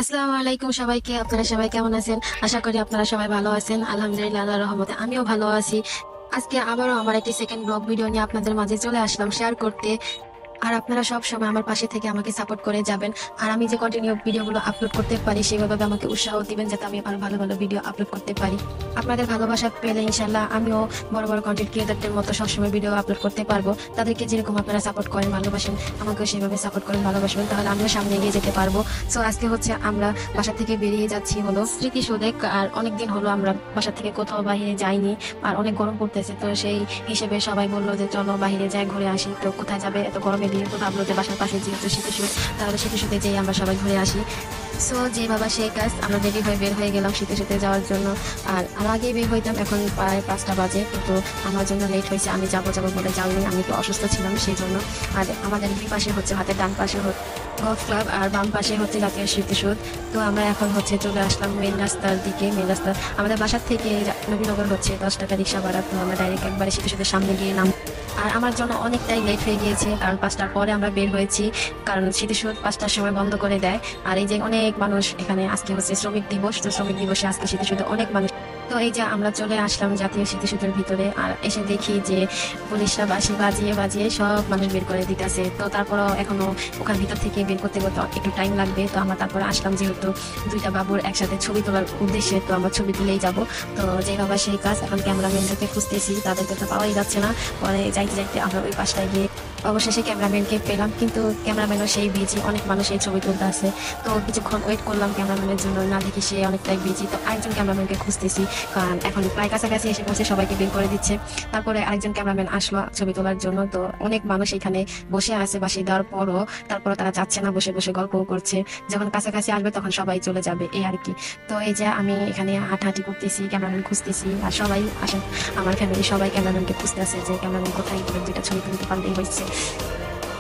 আসসালামু আলাইকুম সবাইকে। আপনারা সবাই কেমন আছেন? আশা করি আপনারা সবাই ভালো আছেন। আলহামদুলিল্লাহ, আল্লাহর রহমতে আমিও ভালো আছি। আজকে আবারও আমার একটি সেকেন্ড ব্লগ ভিডিও নিয়ে আপনাদের মাঝে চলে আসলাম শেয়ার করতে। আর আপনারা সব সময় আমার পাশে থেকে আমাকে সাপোর্ট করে যাবেন। আর আমি যে কন্টিনিউ ভিডিওগুলো আপলোড করতে পারি সেভাবে আমাকে উৎসাহ দিবেন, যাতে আমি আরো ভালো ভালো ভিডিও আপলোড করতে পারি। আপনাদের ভালোবাসা পেলে ইনশাল্লাহ আমিও বড় বড় কন্টেন্ট ক্রিয়েটরদের মতো সবসময় ভিডিও আপলোড করতে পারবো। তাদেরকে যেরকম আপনারা সাপোর্ট করেন, ভালোবাসেন, আমাকেও সেভাবে সাপোর্ট করেন, ভালোবাসবেন, তাহলে আমিও সামনে এগিয়ে যেতে পারবো। সো আজকে হচ্ছে আমরা বাসা থেকে বেরিয়ে যাচ্ছি হলো স্মৃতিসৌধে। আর অনেকদিন হলো আমরা বাসা থেকে কোথাও বাইরে যাইনি, আর অনেক গরম পড়তেছে। তো সেই হিসেবে সবাই বললো যে চলো বাইরে যাই, ঘুরে আসি। তো কোথায় যাবে এত গরমে? বিয়ে তো ভাবলো যে বাসার পাশে যেহেতু স্মৃতিসৌধ, তাহলে স্মৃতিসৌধে যেই আমরা সবাই ঘুরে আসি। সো যে বাবা সেই কাজ, আমরা রেডি হয়ে বের হয়ে গেলাম স্মৃতিসৌধে যাওয়ার জন্য। আর আগেই বের হইতাম, এখন প্রায় 5টা বাজে, কিন্তু আমার জন্য লেট হয়েছে। আমি যাবো যাবো বলে যাইনি, আমি একটু অসুস্থ ছিলাম সেই জন্য। আর আমাদের দুই পাশে হচ্ছে, হাতের ডান পাশে গলফ ক্লাব আর বাম পাশে হচ্ছে জাতীয় স্মৃতিসৌধ। তো আমরা এখন হচ্ছে চলে আসলাম মেন রাস্তার দিকে। মেন রাস্তা আমাদের বাসার থেকে নবীনগর হচ্ছে 10 টাকা রিক্সা ভাড়া। তো আমরা ডাইরেক্ট একবারে স্মৃতিসৌধের সামনে গিয়ে নাম। আর আমার জন্য অনেকটাই লেট হয়ে গিয়েছে, কারণ 5টার পরে আমরা বের হয়েছি, কারণ স্মৃতিসৌধ 5টার সময় বন্ধ করে দেয়। আর এই যে অনেক মানুষ এখানে, আজকে হচ্ছে শ্রমিক দিবস, তো শ্রমিক দিবসে আজকে স্মৃতিসৌধে অনেক মানুষ। তো এই যে আমরা চলে আসলাম জাতীয় স্মৃতিসৌধের ভিতরে, আর এসে দেখি যে পুলিশরা বাঁশি বাজিয়ে বাজিয়ে সব মানুষ বের করে দিতেছে। তো তারপরও এখনো ওখান ভিতর থেকে বের করতে করতে একটু টাইম লাগবে। তো আমরা তারপরে আসলাম, যেহেতু দুইটা বাবুর একসাথে ছবি তোলার উদ্দেশ্যে, তো আমরা ছবি তুলেই যাব। তো যে বাবা সেই কাজ, এখন ক্যামেরাম্যানদেরকে খুঁজতেছি, তাদেরকে তো পাওয়াই যাচ্ছে না। পরে যাইতে যাইতে আমরা ওই পাশটায় গিয়ে অবশেষে ক্যামেরাম্যানকে পেলাম, কিন্তু ক্যামেরাম্যানও সেই বিজি, অনেক মানুষ এই ছবি তুলতে আছে। তো কিছুক্ষণ ওয়েট করলাম ক্যামেরাম্যানের জন্য, না দেখি সে অনেকটাই বিজি। তো আরেকজন ক্যামেরাম্যানকে খুঁজতেছি, কারণ এখন প্রায় কাছাকাছি এসে পৌঁছে, সবাইকে বের করে দিচ্ছে। তারপরে আরেকজন ক্যামেরাম্যান আসলো ছবি তোলার জন্য। তো অনেক মানুষ এখানে বসে আছে বাসি দেওয়ার পরও, তারপরে তারা যাচ্ছে না, বসে বসে গল্পও করছে। যখন কাছাকাছি আসবে তখন সবাই চলে যাবে, এই আর কি। তো এই যে আমি এখানে হাঁটাহাঁটি করতেছি, ক্যামেরাম্যান খুঁজতেছি, আর সবাই আসেন, আমার ফ্যামিলি সবাই ক্যামেরাম্যানকে খুঁজতে আছে যে ক্যামেরাম্যান কোথায়, দুইটা ছবি তুলতে পারলেই হয়েছে।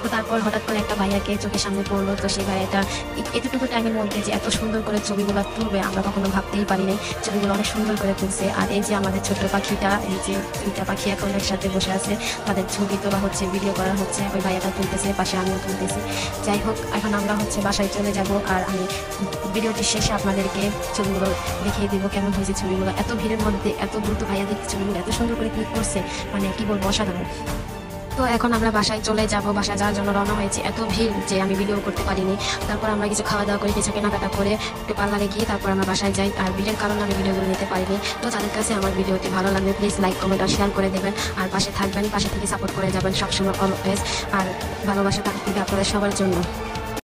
তো তারপর হঠাৎ করে একটা ভাইয়াকে চোখের সামনে পড়লো। তো সেই ভাইয়াটা এতটুকু টাইমের মধ্যে যে এত সুন্দর করে ছবিগুলো তুলবে আমরা কখনো ভাবতেই পারিনি। ছবিগুলো অনেক সুন্দর করে তুলছে। আর এই যে আমাদের ছোট্ট পাখিটা, এই যে দুইটা পাখি এখন একসাথে বসে আছে, তাদের ছবি তোলা হচ্ছে, ভিডিও করা হচ্ছে, ওই ভাইয়াটা তুলতেছে, পাশে আমিও তুলতেছি। যাই হোক, এখন আমরা হচ্ছে বাসায় চলে যাব। আর আমি ভিডিওটির শেষে আপনাদেরকে ছবিগুলো দেখিয়ে দিব কেমন হয়েছে ছবিগুলো। এত ভিড়ের মধ্যে এত দ্রুত ভাইয়া দেখতে ছবিগুলো এত সুন্দর করে ক্লিক করছে, মানে কি বলবো, অসাধারণ। তো এখন আমরা বাসায় চলে যাব, বাসায় যাওয়ার জন্য রওনা হয়েছি। এত ভিড় যে আমি ভিডিও করতে পারিনি। তারপর আমরা কিছু খাওয়া দাওয়া করে, কিছু কেনাকাটা করে একটু পার্লারে গিয়ে তারপর আমরা বাসায় যাই। আর ভিড়ের কারণে আমি ভিডিওগুলো নিতে পারিনি। তো তাদের কাছে আমার ভিডিওটি ভালো লাগলে প্লিজ লাইক, কমেন্ট আর শেয়ার করে দেবেন। আর পাশে থাকবেন, পাশে থেকে সাপোর্ট করে যাবেন সবসময়, অলওয়েজ। আর ভালোবাসা থাকবে আপনাদের সবার জন্য।